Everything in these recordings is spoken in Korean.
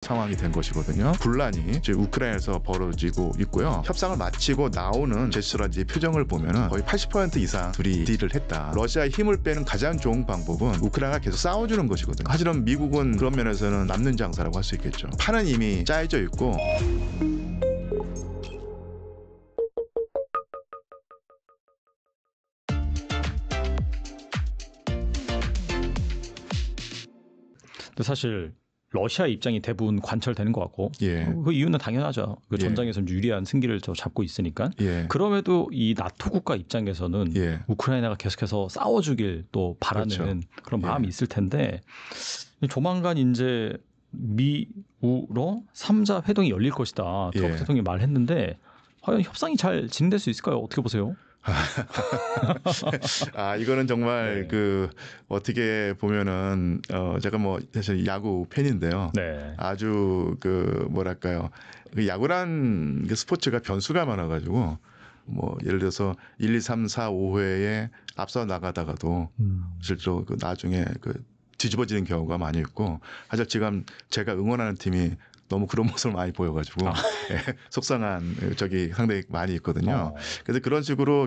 상황이 된 것이거든요. 분란이 지금 우크라이나에서 벌어지고 있고요. 협상을 마치고 나오는 제스처라든지 표정을 보면은 거의 80% 이상 둘이 딜을 했다. 러시아의 힘을 빼는 가장 좋은 방법은 우크라이나가 계속 싸워주는 것이거든요. 하지만 미국은 그런 면에서는 남는 장사라고 할 수 있겠죠. 판은 이미 짜여져 있고. 근데 사실 러시아 입장이 대부분 관철되는 것 같고 그 이유는 당연하죠. 그 전장에서 유리한 승기를 잡고 있으니까. 그럼에도 이 나토 국가 입장에서는 우크라이나가 계속해서 싸워주길 또 바라는 그런 마음이 있을 텐데 조만간 이제 미우로 3자 회동이 열릴 것이다. 트럼프 대통령이 말했는데 과연 협상이 잘 진행될 수 있을까요? 어떻게 보세요? 이거는 정말 어떻게 보면은 제가 사실 야구 팬인데요. 아주 뭐랄까요. 야구란 스포츠가 변수가 많아가지고 예를 들어서 1, 2, 3, 4, 5회에 앞서 나가다가도 실제로 나중에 뒤집어지는 경우가 많이 있고, 사실 지금 제가 응원하는 팀이 너무 그런 모습을 많이 보여가지고 속상한 적이 상당히 많이 있거든요. 그래서 그런 식으로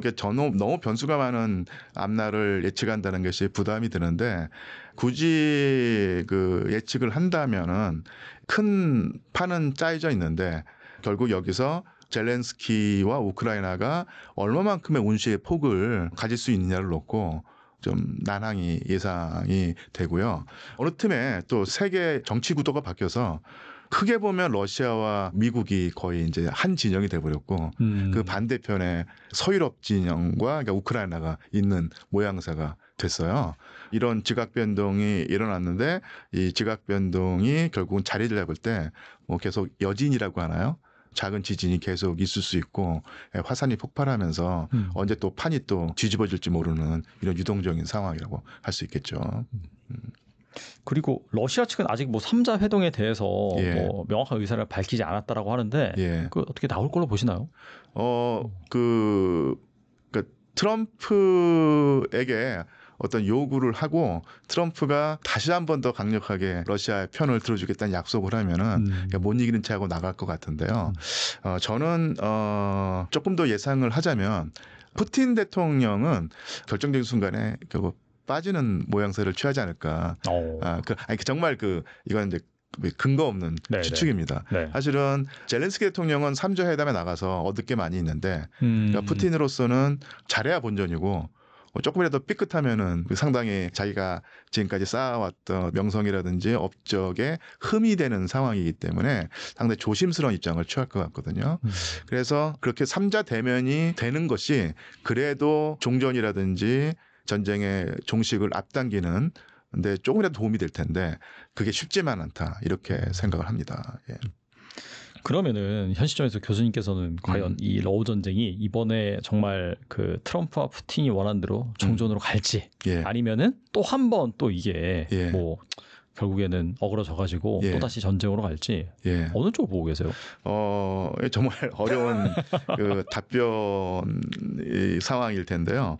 너무 변수가 많은 앞날을 예측한다는 것이 부담이 드는데, 굳이 예측을 한다면은 큰 판은 짜여져 있는데 결국 여기서 젤렌스키와 우크라이나가 얼마만큼의 운시의 폭을 가질 수 있느냐를 놓고 좀 난항이 예상이 되고요. 어느 틈에 또 세계 정치 구도가 바뀌어서 크게 보면 러시아와 미국이 거의 이제 한 진영이 돼버렸고 그 반대편에 서유럽 진영과 우크라이나가 있는 모양새가 됐어요. 이런 지각 변동이 일어났는데 이 지각 변동이 결국은 자리를 잡을 때 계속 여진이라고 하나요? 작은 지진이 계속 있을 수 있고 화산이 폭발하면서 언제 또 판이 또 뒤집어질지 모르는 이런 유동적인 상황이라고 할 수 있겠죠. 그리고 러시아 측은 아직 3자 회동에 대해서 명확한 의사를 밝히지 않았다라고 하는데 어떻게 나올 걸로 보시나요? 트럼프에게 어떤 요구를 하고 트럼프가 다시 한 번 더 강력하게 러시아의 편을 들어주겠다는 약속을 하면은 못 이기는 채하고 나갈 것 같은데요. 저는 조금 더 예상을 하자면 푸틴 대통령은 결정적인 순간에 결국 빠지는 모양새를 취하지 않을까. 정말 이건 이제 근거 없는 추측입니다. 사실은 젤렌스키 대통령은 3자 회담에 나가서 얻을 게 많이 있는데 그러니까 푸틴으로서는 잘해야 본전이고 조금이라도 삐끗하면은 상당히 자기가 지금까지 쌓아왔던 명성이라든지 업적에 흠이 되는 상황이기 때문에 상당히 조심스러운 입장을 취할 것 같거든요. 그래서 그렇게 3자 대면이 되는 것이 그래도 종전이라든지 전쟁의 종식을 앞당기는 근데 조금이라도 도움이 될 텐데 그게 쉽지만 않다 이렇게 생각을 합니다. 그러면은 현 시점에서 교수님께서는 과연 이 러우 전쟁이 이번에 정말 트럼프와 푸틴이 원하는 대로 종전으로 갈지 아니면은 또 한 번 또 이게 결국에는 어그러져가지고 또 다시 전쟁으로 갈지 어느 쪽 보고 계세요? 정말 어려운 답변 상황일 텐데요.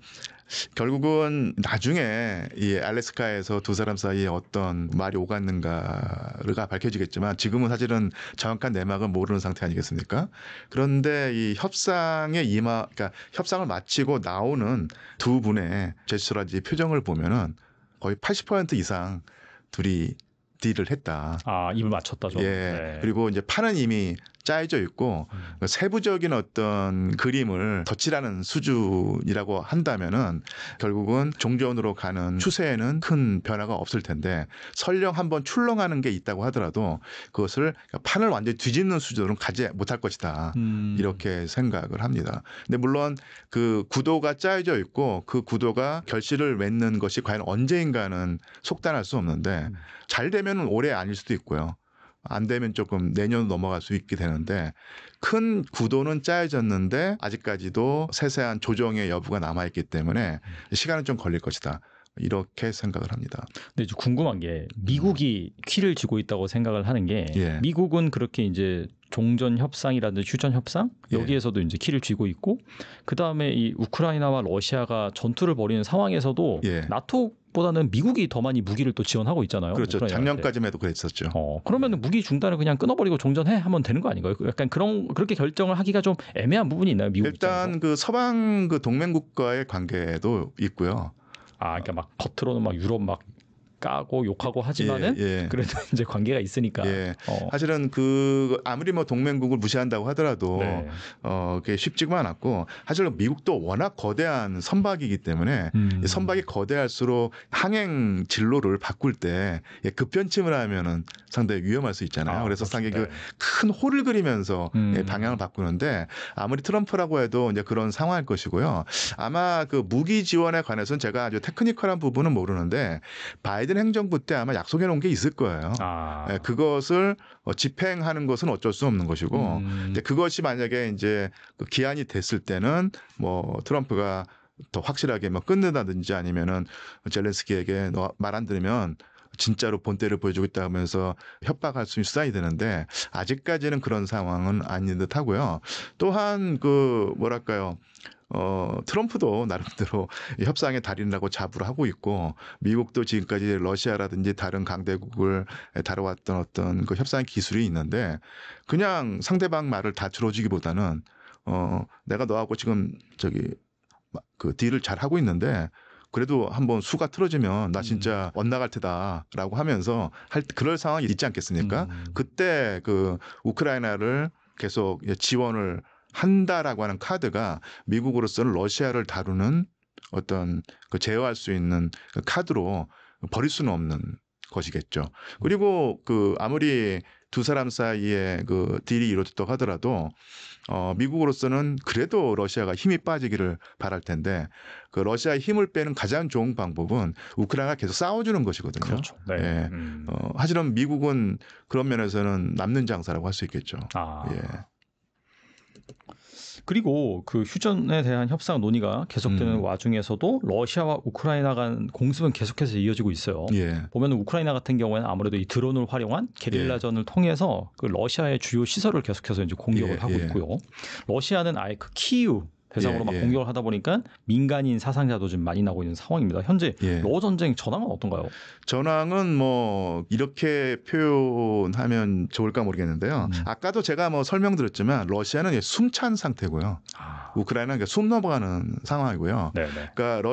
결국은 나중에 알래스카에서 두 사람 사이에 어떤 말이 오갔는가가 밝혀지겠지만 지금은 사실은 정확한 내막은 모르는 상태 아니겠습니까? 그런데 이 그러니까 협상을 마치고 나오는 두 분의 제스처라든지 표정을 보면은 거의 80% 이상 둘이 딜을 했다. 입을 맞췄다죠. 그리고 이제 판은 이미 짜여져 있고 세부적인 어떤 그림을 덧칠하는 수준이라고 한다면은 결국은 종전으로 가는 추세에는 큰 변화가 없을 텐데 설령 한번 출렁하는 게 있다고 하더라도 그것을 판을 완전히 뒤집는 수준으로 가지 못할 것이다. 이렇게 생각을 합니다. 근데 물론 그 구도가 짜여져 있고 그 구도가 결실을 맺는 것이 과연 언제인가는 속단할 수 없는데 잘 되면 올해 아닐 수도 있고요. 안 되면 조금 내년 넘어갈 수 있게 되는데 큰 구도는 짜여졌는데 아직까지도 세세한 조정의 여부가 남아있기 때문에 시간은 좀 걸릴 것이다. 이렇게 생각을 합니다. 근데 이제 궁금한 게 미국이 키를 쥐고 있다고 생각을 하는 게 미국은 그렇게 이제 종전 협상이라든지 휴전 협상 여기에서도 이제 키를 쥐고 있고 그 다음에 이 우크라이나와 러시아가 전투를 벌이는 상황에서도 나토 보다는 미국이 더 많이 무기를 또 지원하고 있잖아요. 그렇죠. 작년까지만 해도 그랬었죠. 그러면 무기 중단을 그냥 끊어버리고 종전해 하면 되는 거 아닌가요? 약간 그렇게 결정을 하기가 좀 애매한 부분이 있나요? 미국 일단 입장에서? 그 서방 그 동맹국과의 관계도 있고요. 그러니까 막 겉으로는 막 유럽 막 까고 욕하고 하지만은 그래도 이제 관계가 있으니까. 사실은 아무리 뭐 동맹국을 무시한다고 하더라도 그게 쉽지가 않았고, 사실 미국도 워낙 거대한 선박이기 때문에 선박이 거대할수록 항행 진로를 바꿀 때 급변침을 하면은 상당히 위험할 수 있잖아요. 그래서 상당히 큰 홀을 그리면서 방향을 바꾸는데, 아무리 트럼프라고 해도 이제 그런 상황일 것이고요. 아마 그 무기 지원에 관해서는 제가 아주 테크니컬한 부분은 모르는데 바이든 행정부 때 아마 약속해 놓은 게 있을 거예요. 그것을 집행하는 것은 어쩔 수 없는 것이고, 이제 그것이 만약에 이제 그 기한이 됐을 때는 뭐 트럼프가 더 확실하게 뭐 끊는다든지 아니면은 젤렌스키에게 너 말 안 들으면 진짜로 본때를 보여주고 있다 하면서 협박할 수 있어야 되는데, 아직까지는 그런 상황은 아닌 듯 하고요. 또한 뭐랄까요. 트럼프도 나름대로 협상의 달인이라고 자부를 하고 있고, 미국도 지금까지 러시아라든지 다른 강대국을 다뤄왔던 어떤 그 협상 기술이 있는데, 그냥 상대방 말을 다 들어주기보다는 내가 너하고 지금 그 딜을 잘 하고 있는데 그래도 한번 수가 틀어지면 나 진짜 엇나갈 테다라고 하면서 그럴 상황이 있지 않겠습니까? 그때 그 우크라이나를 계속 지원을 한다라고 하는 카드가 미국으로서는 러시아를 다루는 어떤 그 제어할 수 있는 그 카드로 버릴 수는 없는 것이겠죠. 그리고 아무리 두 사람 사이에 그 딜이 이루어졌다고 하더라도 미국으로서는 그래도 러시아가 힘이 빠지기를 바랄 텐데, 그 러시아의 힘을 빼는 가장 좋은 방법은 우크라이나가 계속 싸워주는 것이거든요. 그렇죠. 네. 하지만 미국은 그런 면에서는 남는 장사라고 할 수 있겠죠. 그리고 그 휴전에 대한 협상 논의가 계속되는 와중에서도 러시아와 우크라이나 간 공습은 계속해서 이어지고 있어요. 보면 우크라이나 같은 경우에는 아무래도 이 드론을 활용한 게릴라전을 통해서 그 러시아의 주요 시설을 계속해서 이제 공격을 하고 있고요. 러시아는 아예 그 키이우 대상으로 막 공격을 하다 보니까 민간인 사상자도 좀 많이 나고 있는 상황입니다. 현재 러어 전쟁 전황은 어떤가요? 전황은 뭐 이렇게 표현하면 좋을까 모르겠는데요. 아까도 제가 뭐 설명드렸지만 러시아는 숨찬 상태고요. 우크라이나는 숨 넘어가는 상황이고요. 그러니까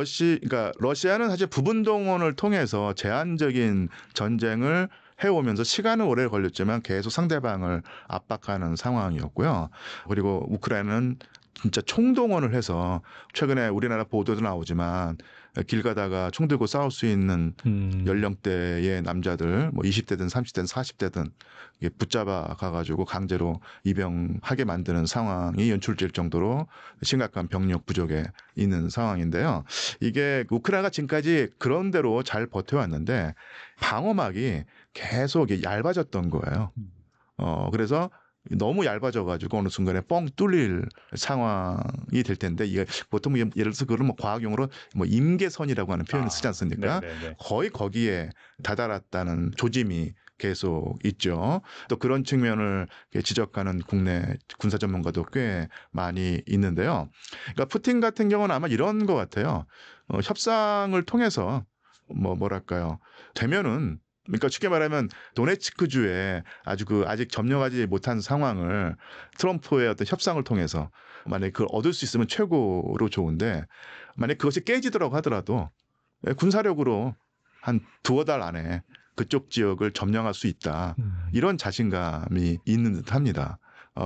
러시아는 사실 부분 동원을 통해서 제한적인 전쟁을 해오면서 시간은 오래 걸렸지만 계속 상대방을 압박하는 상황이었고요. 그리고 우크라이나는 진짜 총동원을 해서, 최근에 우리나라 보도도 나오지만 길 가다가 총 들고 싸울 수 있는 연령대의 남자들, 뭐 20대든 30대든 40대든 붙잡아 가가지고 강제로 입영하게 만드는 상황이 연출될 정도로 심각한 병력 부족에 있는 상황인데요. 이게 우크라이나가 지금까지 그런 대로 잘 버텨왔는데 방어막이 계속 얇아졌던 거예요. 그래서 너무 얇아져가지고 어느 순간에 뻥 뚫릴 상황이 될 텐데, 이게 보통 예를 들어서 그걸 뭐 과학용어로 뭐 임계선이라고 하는 표현을 쓰지 않습니까? 거의 거기에 다다랐다는 조짐이 계속 있죠. 또 그런 측면을 지적하는 국내 군사 전문가도 꽤 많이 있는데요. 그러니까 푸틴 같은 경우는 아마 이런 것 같아요. 협상을 통해서 뭐랄까요, 되면은, 그러니까 쉽게 말하면 도네츠크주에 아직 점령하지 못한 상황을 트럼프의 어떤 협상을 통해서 만약에 그걸 얻을 수 있으면 최고로 좋은데, 만약에 그것이 깨지더라고 하더라도 군사력으로 한 두어 달 안에 그쪽 지역을 점령할 수 있다, 이런 자신감이 있는 듯합니다.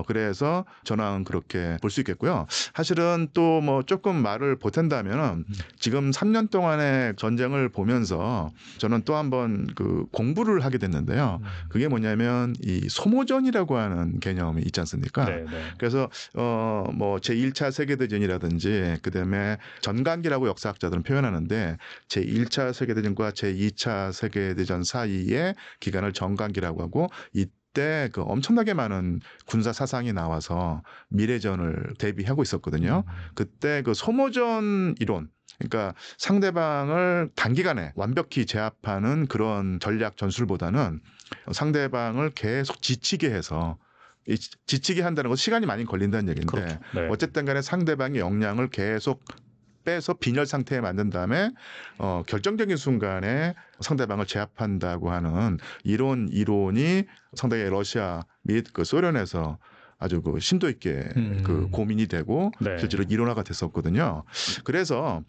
그래서 전황은 그렇게 볼 수 있겠고요. 사실은 또 뭐 조금 말을 보탠다면, 지금 3년 동안의 전쟁을 보면서 저는 또 한번 그 공부를 하게 됐는데요. 그게 뭐냐면 이 소모전이라고 하는 개념이 있지 않습니까? 그래서 뭐 제1차 세계대전이라든지 그다음에 전강기라고 역사학자들은 표현하는데, 제1차 세계대전과 제2차 세계대전 사이의 기간을 전강기라고 하고, 때 그 엄청나게 많은 군사 사상이 나와서 미래전을 대비하고 있었거든요. 그때 그 소모전 이론, 그러니까 상대방을 단기간에 완벽히 제압하는 그런 전략 전술보다는 상대방을 계속 지치게 해서, 지치게 한다는 건 시간이 많이 걸린다는 얘기인데, 어쨌든 간에 상대방의 역량을 계속 빼서 빈혈 상태에 만든 다음에 결정적인 순간에 상대방을 제압한다고 하는 이론이 상당히 러시아 및 그 소련에서 아주 그 심도 있게 그 고민이 되고 네. 실제로 일원화가 됐었거든요. 그래서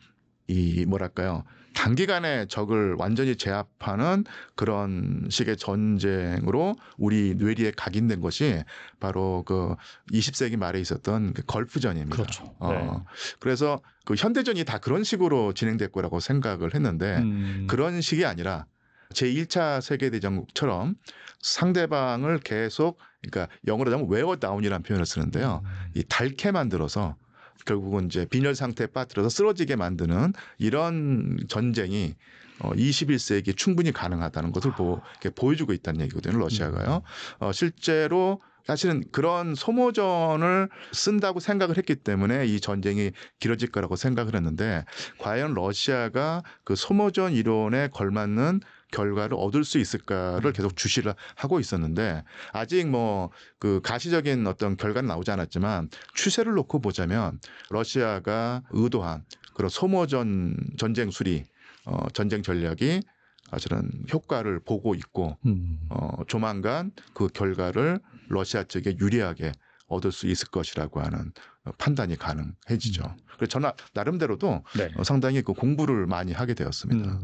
이 뭐랄까요, 단기간에 적을 완전히 제압하는 그런 식의 전쟁으로 우리 뇌리에 각인된 것이 바로 그 20세기 말에 있었던 그 걸프전입니다. 그렇죠. 네. 그래서 그 현대전이 다 그런 식으로 진행될 거라고 생각을 했는데 그런 식이 아니라 제1차 세계대전처럼 상대방을 계속, 그러니까 영어로 하면 웨어 다운이라는 표현을 쓰는데요. 이 닳게 만들어서 결국은 이제 빈혈 상태에 빠뜨려서 쓰러지게 만드는 이런 전쟁이 21세기에 충분히 가능하다는 것을 보여주고 있다는 얘기거든요. 러시아가요. 실제로 사실은 그런 소모전을 쓴다고 생각을 했기 때문에 이 전쟁이 길어질 거라고 생각을 했는데 과연 러시아가 그 소모전 이론에 걸맞는 결과를 얻을 수 있을까를 계속 주시를 하고 있었는데 아직 뭐 그 가시적인 어떤 결과는 나오지 않았지만 추세를 놓고 보자면 러시아가 의도한 그런 소모전 전쟁 수리 전쟁 전략이 사실은 효과를 보고 있고 조만간 그 결과를 러시아 측에 유리하게 얻을 수 있을 것이라고 하는 판단이 가능해지죠. 그래서 저는 나름대로도 네. 상당히 그 공부를 많이 하게 되었습니다.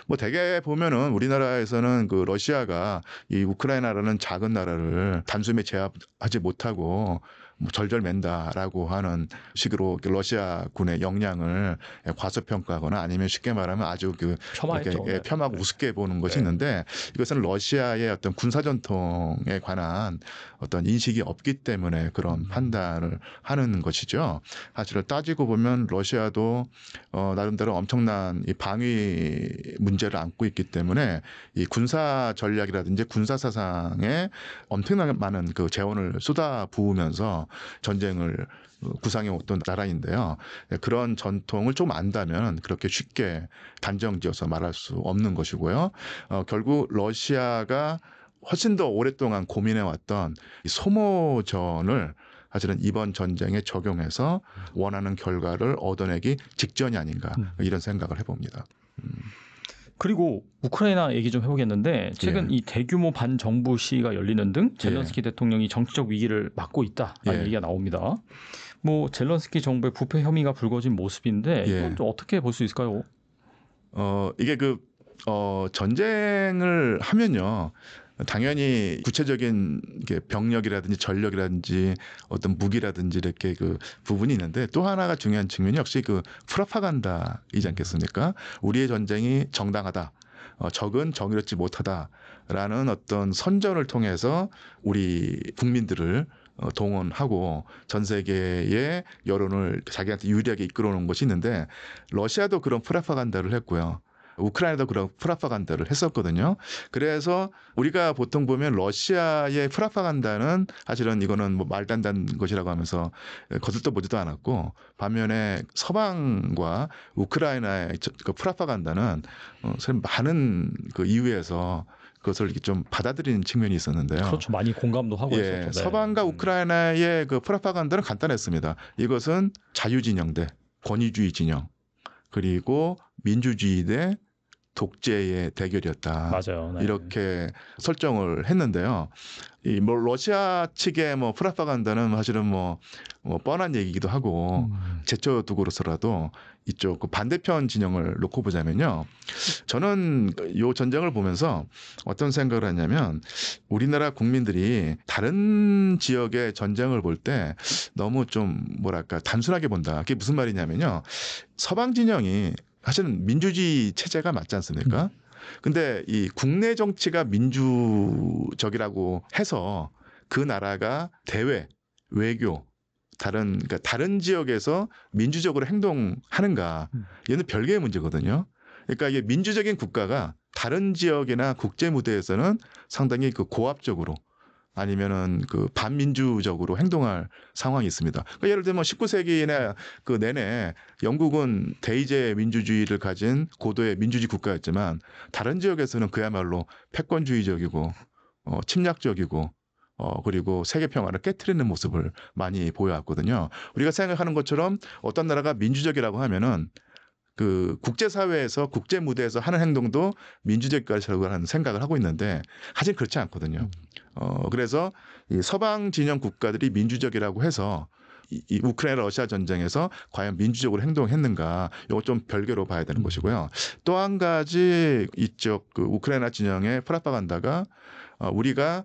뭐 대개 보면은 우리나라에서는 그 러시아가 이 우크라이나라는 작은 나라를 단숨에 제압하지 못하고 뭐 절절맨다라고 하는 식으로 러시아 군의 역량을 과소평가하거나 아니면 쉽게 말하면 아주 그 폄하하고 우습게 보는 것이 있는데 이것은 러시아의 어떤 군사 전통에 관한 어떤 인식이 없기 때문에 그런 판단을 하는 것이죠. 사실을 따지고 보면 러시아도 나름대로 엄청난 이 방위 문제를 안고 있기 때문에 이 군사 전략이라든지 군사 사상에 엄청나게 많은 그 재원을 쏟아 부으면서 전쟁을 구상해왔던 나라인데요. 그런 전통을 좀 안다면 그렇게 쉽게 단정지어서 말할 수 없는 것이고요. 결국 러시아가 훨씬 더 오랫동안 고민해왔던 이 소모전을 사실은 이번 전쟁에 적용해서 원하는 결과를 얻어내기 직전이 아닌가 이런 생각을 해봅니다. 그리고 우크라이나 얘기 좀 해보겠는데 최근 이 대규모 반정부 시위가 열리는 등 젤렌스키 대통령이 정치적 위기를 맞고 있다라는 얘기가 나옵니다. 뭐 젤렌스키 정부의 부패 혐의가 불거진 모습인데 이건 좀 어떻게 볼 수 있을까요? 이게 전쟁을 하면요. 당연히 구체적인 병력이라든지 전력이라든지 어떤 무기라든지 이렇게 그 부분이 있는데 또 하나가 중요한 측면이 역시 그 프로파간다이지 않겠습니까? 우리의 전쟁이 정당하다. 적은 정의롭지 못하다라는 어떤 선전을 통해서 우리 국민들을 동원하고 전 세계의 여론을 자기한테 유리하게 이끌어오는 것이 있는데 러시아도 그런 프로파간다를 했고요. 우크라이나도 그런 프로파간다를 했었거든요. 그래서 우리가 보통 보면 러시아의 프로파간다는 사실은 이거는 뭐 말도 안 되는 것이라고 하면서 거들떠 보지도 않았고 반면에 서방과 우크라이나의 그 프로파간다는 많은 그 이유에서 그것을 이렇게 좀 받아들이는 측면이 있었는데요. 그렇죠. 많이 공감도 하고 있었죠. 네. 서방과 우크라이나의 그 프로파간다는 간단했습니다. 이것은 자유진영 대 권위주의 진영 그리고 민주주의 대 독재의 대결이었다. 맞아요. 네. 이렇게 설정을 했는데요. 이 뭐 러시아 측의 뭐 프로파간다는 사실은 뭐 뻔한 얘기기도 하고 제쳐두고서라도 이쪽 그 반대편 진영을 놓고 보자면요. 저는 이 전쟁을 보면서 어떤 생각을 하냐면 우리나라 국민들이 다른 지역의 전쟁을 볼 때 너무 좀 뭐랄까 단순하게 본다. 그게 무슨 말이냐면요. 서방 진영이 사실은 민주주의 체제가 맞지 않습니까? 근데 이 국내 정치가 민주적이라고 해서 그 나라가 대외, 외교, 그러니까 다른 지역에서 민주적으로 행동하는가? 얘는 별개의 문제거든요. 그러니까 이게 민주적인 국가가 다른 지역이나 국제 무대에서는 상당히 그 고압적으로 아니면은 그 반민주적으로 행동할 상황이 있습니다. 그러니까 예를 들면 19세기 그 내내 영국은 대의제 민주주의를 가진 고도의 민주주의 국가였지만 다른 지역에서는 그야말로 패권주의적이고 침략적이고 그리고 세계 평화를 깨트리는 모습을 많이 보여왔거든요. 우리가 생각하는 것처럼 어떤 나라가 민주적이라고 하면은 그 국제사회에서 국제 무대에서 하는 행동도 민주적 것이라는 생각을 하고 있는데 사실 그렇지 않거든요. 그래서 이 서방 진영 국가들이 민주적이라고 해서 이 우크라이나 러시아 전쟁에서 과연 민주적으로 행동했는가 이거 좀 별개로 봐야 되는 것이고요. 또 한 가지 이쪽 그 우크라이나 진영의 프로파간다가 우리가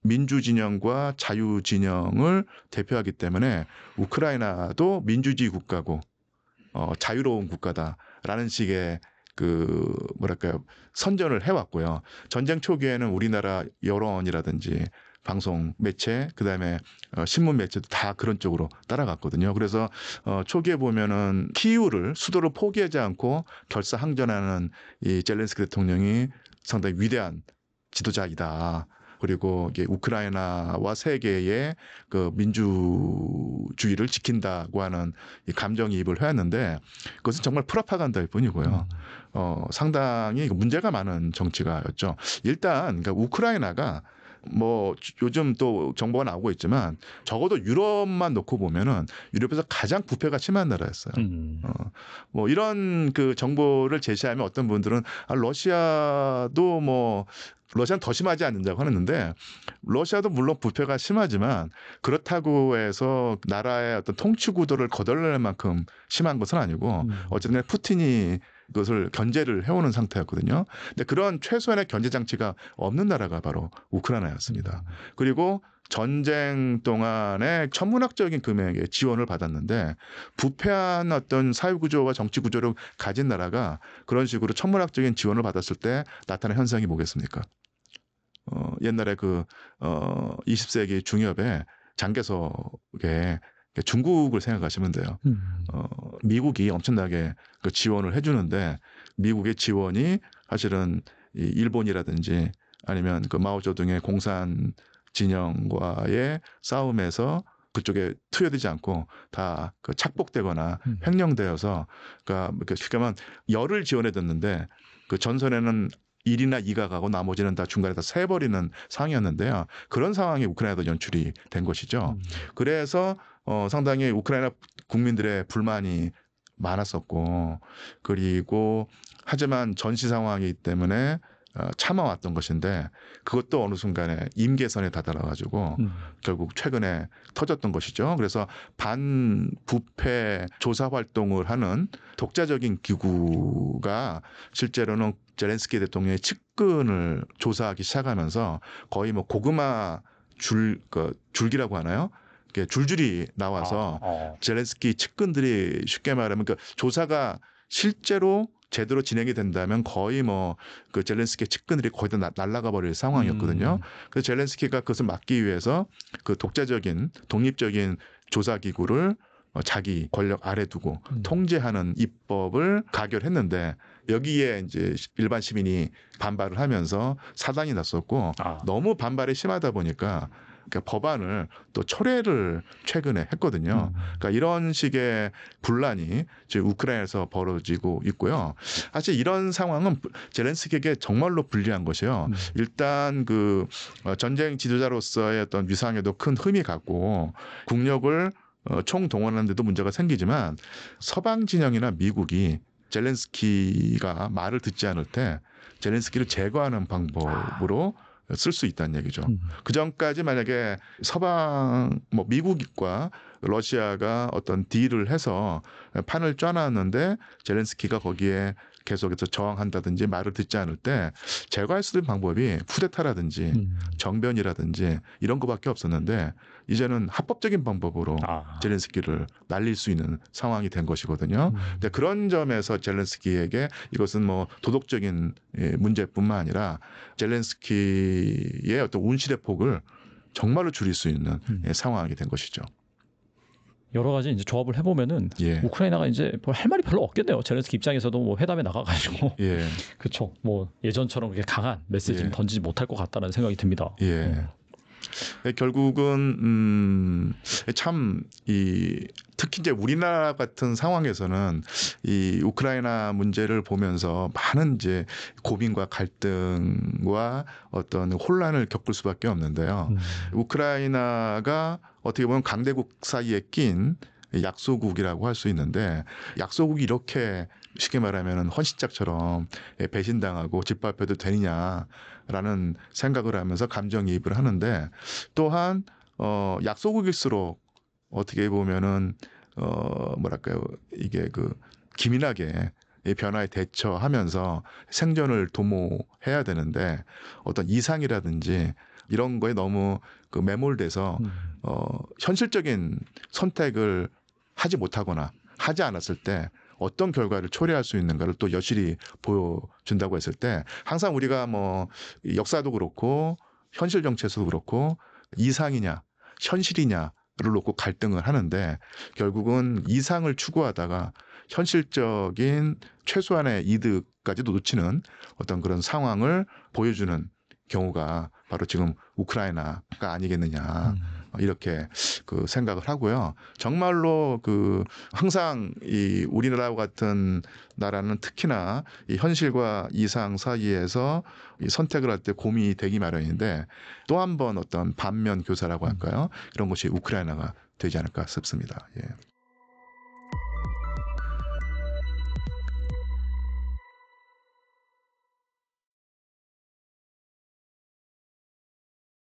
민주 진영과 자유 진영을 대표하기 때문에 우크라이나도 민주주의 국가고 자유로운 국가다라는 식의 그 뭐랄까요 선전을 해왔고요. 전쟁 초기에는 우리나라 여론이라든지 방송 매체 그다음에 신문 매체도 다 그런 쪽으로 따라갔거든요. 그래서 초기에 보면은 키이우를 수도를 포기하지 않고 결사항전하는 이 젤렌스키 대통령이 상당히 위대한 지도자이다. 그리고 이게 우크라이나와 세계의 그 민주주의를 지킨다고 하는 이 감정이입을 해왔는데 그것은 정말 프로파간다일 뿐이고요. 상당히 문제가 많은 정치가였죠. 일단 그러니까 우크라이나가 뭐 요즘 또 정보가 나오고 있지만 적어도 유럽만 놓고 보면은 유럽에서 가장 부패가 심한 나라였어요. 뭐 이런 그 정보를 제시하면 어떤 분들은 러시아도 뭐 러시아는 더 심하지 않는다고 하는데 러시아도 물론 부패가 심하지만 그렇다고 해서 나라의 어떤 통치 구도를 거덜낼 만큼 심한 것은 아니고 어쨌든 푸틴이 그것을 견제를 해오는 상태였거든요. 근데 그런 최소한의 견제 장치가 없는 나라가 바로 우크라이나였습니다. 그리고 전쟁 동안에 천문학적인 금액의 지원을 받았는데 부패한 어떤 사회구조와 정치구조를 가진 나라가 그런 식으로 천문학적인 지원을 받았을 때 나타난 현상이 뭐겠습니까? 옛날에 그 20세기 중엽에 장개석에 중국을 생각하시면 돼요. 미국이 엄청나게 그 지원을 해주는데 미국의 지원이 사실은 이 일본이라든지 아니면 그 마오쩌둥의 공산 진영과의 싸움에서 그쪽에 투여되지 않고 다 그 착복되거나 횡령되어서 그러니까 쉽게 말하면 열을 지원해줬는데 그 전선에는 1이나 2가 가고 나머지는 다 중간에 다 새버리는 상황이었는데요. 그런 상황이 우크라이나도 연출이 된 것이죠. 그래서 상당히 우크라이나 국민들의 불만이 많았었고 그리고 하지만 전시 상황이기 때문에 참아왔던 것인데 그것도 어느 순간에 임계선에 다다라가지고 결국 최근에 터졌던 것이죠. 그래서 반부패 조사 활동을 하는 독자적인 기구가 실제로는 젤렌스키 대통령의 측근을 조사하기 시작하면서 거의 뭐 고구마 줄기라고 하나요? 줄줄이 나와서 젤렌스키 측근들이 쉽게 말하면 그 조사가 실제로 제대로 진행이 된다면 거의 뭐 그 젤렌스키 측근들이 거의 다 날아가 버릴 상황이었거든요. 그래서 젤렌스키가 그것을 막기 위해서 그 독자적인 독립적인 조사 기구를 자기 권력 아래 두고 통제하는 입법을 가결했는데 여기에 이제 일반 시민이 반발을 하면서 사단이 났었고 너무 반발이 심하다 보니까 그러니까 법안을 또 철회를 최근에 했거든요. 그러니까 이런 식의 분란이 지금 우크라이나에서 벌어지고 있고요. 사실 이런 상황은 젤렌스키에게 정말로 불리한 것이요. 일단 그 전쟁 지도자로서의 어떤 위상에도 큰 흠이 갔고 국력을 총동원하는 데도 문제가 생기지만 서방 진영이나 미국이 젤렌스키가 말을 듣지 않을 때 젤렌스키를 제거하는 방법으로 쓸 수 있다는 얘기죠. 그 전까지 만약에 서방 뭐 미국과 러시아가 어떤 딜을 해서 판을 짜놨는데 젤렌스키가 거기에 계속해서 저항한다든지 말을 듣지 않을 때 제거할 수 있는 방법이 쿠데타라든지 정변이라든지 이런 거밖에 없었는데 이제는 합법적인 방법으로 젤렌스키를 날릴 수 있는 상황이 된 것이거든요. 근데 그런 점에서 젤렌스키에게 이것은 뭐 도덕적인 문제뿐만 아니라 젤렌스키의 어떤 운신의 폭을 정말로 줄일 수 있는 상황이 된 것이죠. 여러 가지 이제 조합을 해보면은 우크라이나가 이제 뭐 할 말이 별로 없겠네요. 젤렌스키 입장에서도 뭐 회담에 나가가지고 그렇죠. 뭐 예전처럼 그렇게 강한 메시지를 던지지 못할 것 같다는 생각이 듭니다. 결국은 참 특히 이제 우리나라 같은 상황에서는 이 우크라이나 문제를 보면서 많은 이제 고민과 갈등과 어떤 혼란을 겪을 수밖에 없는데요. 우크라이나가 어떻게 보면 강대국 사이에 낀 약소국이라고 할 수 있는데 약소국이 이렇게 쉽게 말하면 헌신짝처럼 배신당하고 짓밟혀도 되느냐라는 생각을 하면서 감정이입을 하는데 또한 약소국일수록 어떻게 보면은 뭐랄까요 이게 그 기민하게 이 변화에 대처하면서 생존을 도모해야 되는데 어떤 이상이라든지 이런 거에 너무 그 매몰돼서 현실적인 선택을 하지 못하거나 하지 않았을 때 어떤 결과를 초래할 수 있는가를 또 여실히 보여준다고 했을 때 항상 우리가 뭐 역사도 그렇고 현실 정치에서도 그렇고 이상이냐 현실이냐를 놓고 갈등을 하는데 결국은 이상을 추구하다가 현실적인 최소한의 이득까지도 놓치는 어떤 그런 상황을 보여주는 경우가 바로 지금 우크라이나가 아니겠느냐 이렇게 그 생각을 하고요. 정말로 그 항상 이 우리나라와 같은 나라는 특히나 이 현실과 이상 사이에서 이 선택을 할 때 고민이 되기 마련인데 또 한 번 어떤 반면 교사라고 할까요? 이런 것이 우크라이나가 되지 않을까 싶습니다. 예.